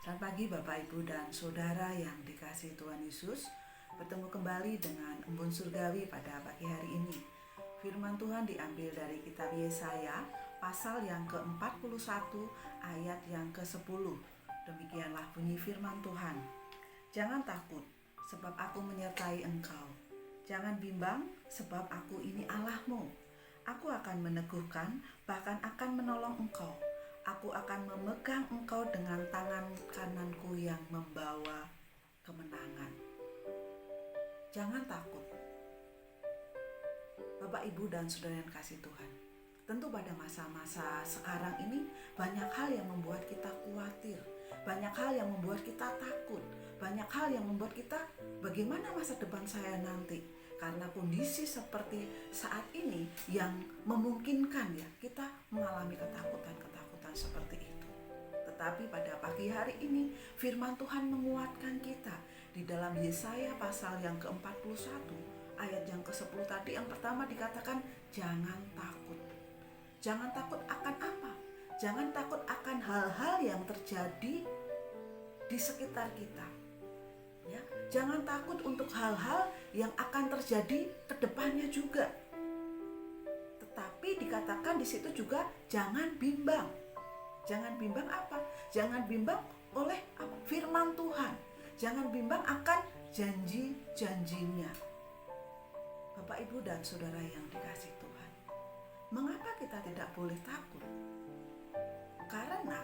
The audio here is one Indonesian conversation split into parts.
Selamat pagi Bapak, Ibu, dan Saudara yang dikasihi Tuhan Yesus. Bertemu kembali dengan Embun Surgawi pada pagi hari ini. Firman Tuhan diambil dari kitab Yesaya pasal yang ke-41 ayat yang ke-10. Demikianlah bunyi firman Tuhan. Jangan takut, sebab aku menyertai engkau. Jangan bimbang, sebab aku ini Allahmu. Aku akan meneguhkan, bahkan akan menolong engkau. Aku akan memegang engkau dengan tangan kananku yang membawa kemenangan. Jangan takut. Bapak, Ibu, dan Saudara yang kasih Tuhan. Tentu pada masa-masa sekarang ini banyak hal yang membuat kita khawatir. Banyak hal yang membuat kita takut. Banyak hal yang membuat kita bagaimana masa depan saya nanti. Karena kondisi seperti saat ini yang memungkinkan ya kita mengalami ketakutan seperti itu. Tetapi pada pagi hari ini firman Tuhan menguatkan kita di dalam Yesaya pasal yang ke-41 ayat yang ke-10 tadi. Yang pertama dikatakan jangan takut. Jangan takut akan apa? Jangan takut akan hal-hal yang terjadi di sekitar kita. Ya, jangan takut untuk hal-hal yang akan terjadi ke depannya juga. Tetapi dikatakan di situ juga jangan bimbang. Jangan bimbang apa? Jangan bimbang oleh firman Tuhan. Jangan bimbang akan janji-janjinya. Bapak, Ibu, dan Saudara yang dikasih Tuhan. Mengapa kita tidak boleh takut? Karena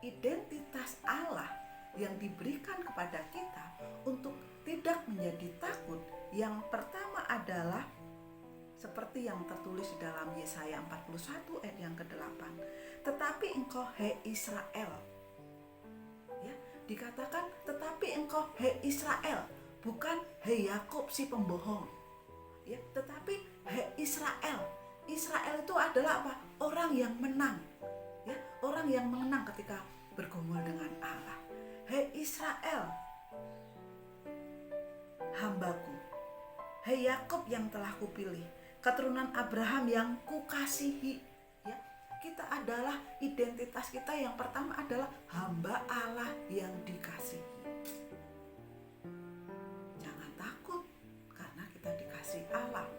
identitas Allah yang diberikan kepada kita untuk tidak menjadi takut, yang pertama adalah seperti yang tertulis di dalam Yesaya 41 ayat yang ke-8. Tetapi engkau hai Israel. Ya, dikatakan tetapi engkau hai Israel, bukan hai Yakub si pembohong. Ya, tetapi hai Israel. Israel itu adalah apa? Orang yang menang. Ya, orang yang menang ketika bergumul dengan Allah. Hai Israel, hambaku. Hai Yakub yang telah kupilih, keturunan Abraham yang kukasihi. Ya, kita adalah identitas kita yang pertama adalah hamba Allah yang dikasihi. Jangan takut karena kita dikasih Allah.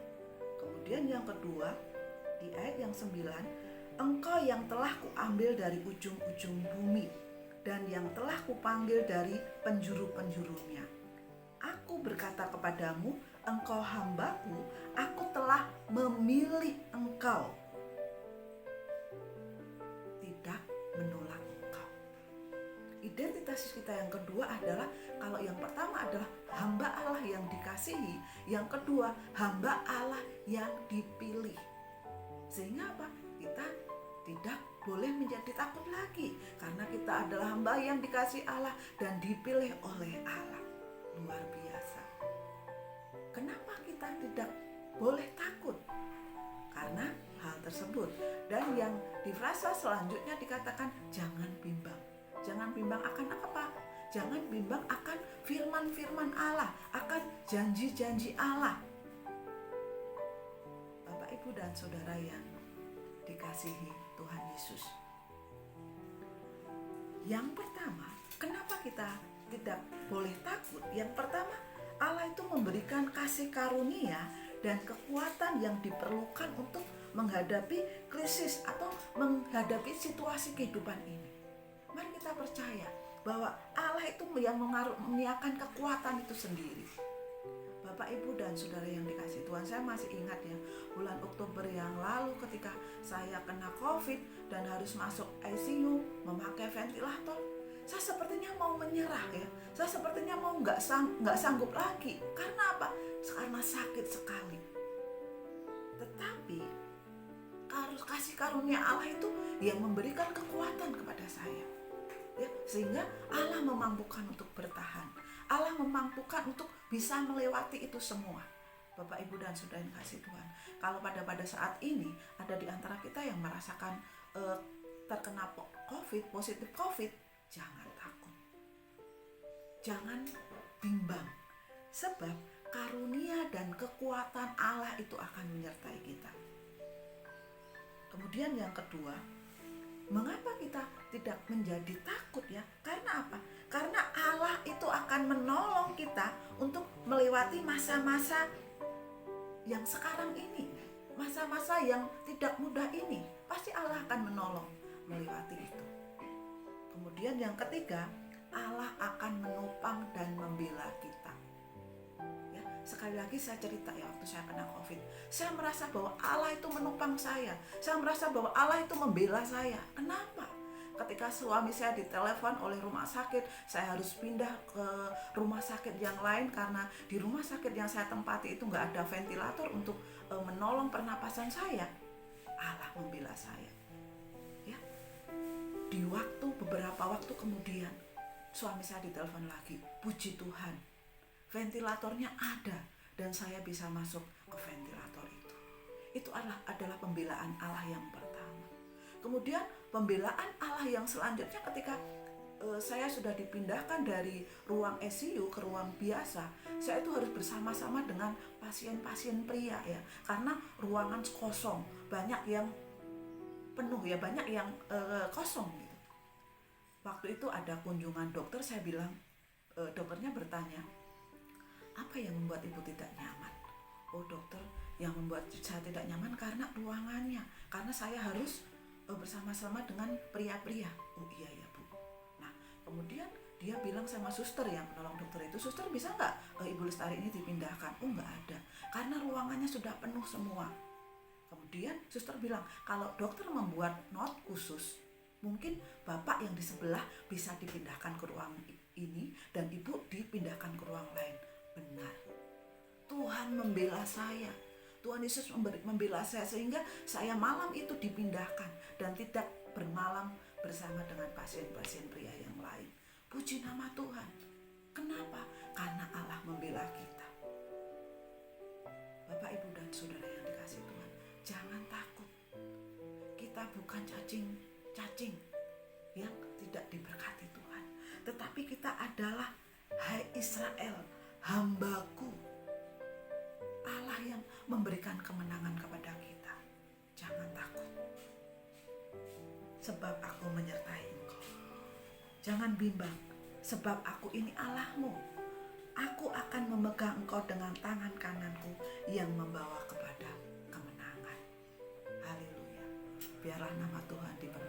Kemudian yang kedua di ayat yang 9, engkau yang telah kuambil dari ujung-ujung bumi dan yang telah kupanggil dari penjuru-penjurunya. Aku berkata kepadamu, engkau hambaku, aku telah memilih engkau, tidak menolak engkau. Identitas kita yang kedua adalah, kalau yang pertama adalah hamba Allah yang dikasihi, yang kedua hamba Allah yang dipilih. Sehingga apa? Kita tidak boleh menjadi takut lagi karena kita adalah hamba yang dikasihi Allah dan dipilih oleh Allah. Luar biasa. Kenapa kita tidak boleh takut? Karena hal tersebut. Dan yang di frasa selanjutnya dikatakan jangan bimbang. Jangan bimbang akan apa? Jangan bimbang akan firman-firman Allah, akan janji-janji Allah. Bapak, Ibu, dan Saudara yang dikasihi Tuhan Yesus. Yang pertama, kenapa kita tidak boleh takut? Yang pertama, Allah itu memberikan kasih karunia dan kekuatan yang diperlukan untuk menghadapi krisis atau menghadapi situasi kehidupan ini. Mari kita percaya bahwa Allah itu yang mengaruniakan kekuatan itu sendiri. Bapak, Ibu, dan Saudara yang dikasih Tuhan, saya masih ingat ya, bulan Oktober yang lalu ketika saya kena COVID dan harus masuk ICU, memakai ventilator, saya sepertinya mau menyerah ya. Saya sepertinya mau nggak sanggup lagi. Karena apa? Karena sakit sekali. Tetapi kasih karunia Allah itu yang memberikan kekuatan kepada saya. Ya, sehingga Allah memampukan untuk bertahan. Allah memampukan untuk bisa melewati itu semua. Bapak, Ibu, dan Saudara yang kasih Tuhan, kalau pada saat ini ada di antara kita yang merasakan terkena COVID, positif COVID, jangan takut. Jangan bimbang. Sebab karunia dan kekuatan Allah itu akan menyertai kita. Kemudian yang kedua, Mengapa kita tidak menjadi takut ya? Karena apa? Karena Allah itu akan menolong kita untuk melewati masa-masa yang sekarang ini, masa-masa yang tidak mudah ini. Pasti Allah akan menolong melewati itu. Kemudian yang ketiga, Allah akan menopang dan membela kita. Ya, sekali lagi saya cerita ya, waktu saya kena COVID, saya merasa bahwa Allah itu menopang saya merasa bahwa Allah itu membela saya. Kenapa? Ketika suami saya ditelepon oleh rumah sakit, saya harus pindah ke rumah sakit yang lain karena di rumah sakit yang saya tempati itu nggak ada ventilator untuk menolong pernapasan saya. Allah membela saya. Ya, di beberapa waktu kemudian suami saya ditelepon lagi. Puji Tuhan, ventilatornya ada dan saya bisa masuk ke ventilator itu. Itu adalah pembelaan Allah yang pertama. Kemudian pembelaan Allah yang selanjutnya ketika saya sudah dipindahkan dari ruang ICU ke ruang biasa, saya itu harus bersama-sama dengan pasien-pasien pria ya, karena ruangan kosong, banyak yang penuh ya, banyak yang kosong gitu. Waktu itu ada kunjungan dokter, saya bilang, dokternya bertanya, apa yang membuat ibu tidak nyaman? Oh dokter, yang membuat saya tidak nyaman karena ruangannya, karena saya harus bersama-sama dengan pria-pria. Oh iya ya bu. Nah kemudian dia bilang sama suster yang menolong dokter itu, suster bisa nggak Ibu Lestari ini dipindahkan? Oh nggak ada, karena ruangannya sudah penuh semua. Kemudian suster bilang, kalau dokter membuat not khusus, mungkin bapak yang di sebelah bisa dipindahkan ke ruang ini dan ibu dipindahkan ke ruang lain. Benar, Tuhan membela saya. Tuhan Yesus membela saya sehingga saya malam itu dipindahkan dan tidak bermalam bersama dengan pasien-pasien pria yang lain. Puji nama Tuhan. Kenapa? Karena Allah membela kita. Bapak, Ibu, dan saudara yang dikasihi Tuhan, jangan takut. Kita bukan cacing yang tidak diberkati Tuhan, tetapi kita adalah, hai Israel, hambaku, Allah yang memberikan kemenangan kepada kita. Jangan takut, sebab aku menyertai engkau. Jangan bimbang, sebab aku ini Allahmu. Aku akan memegang engkau dengan tangan kananku yang membawa kepada kemenangan. Haleluya. Biarlah nama Tuhan diberkati.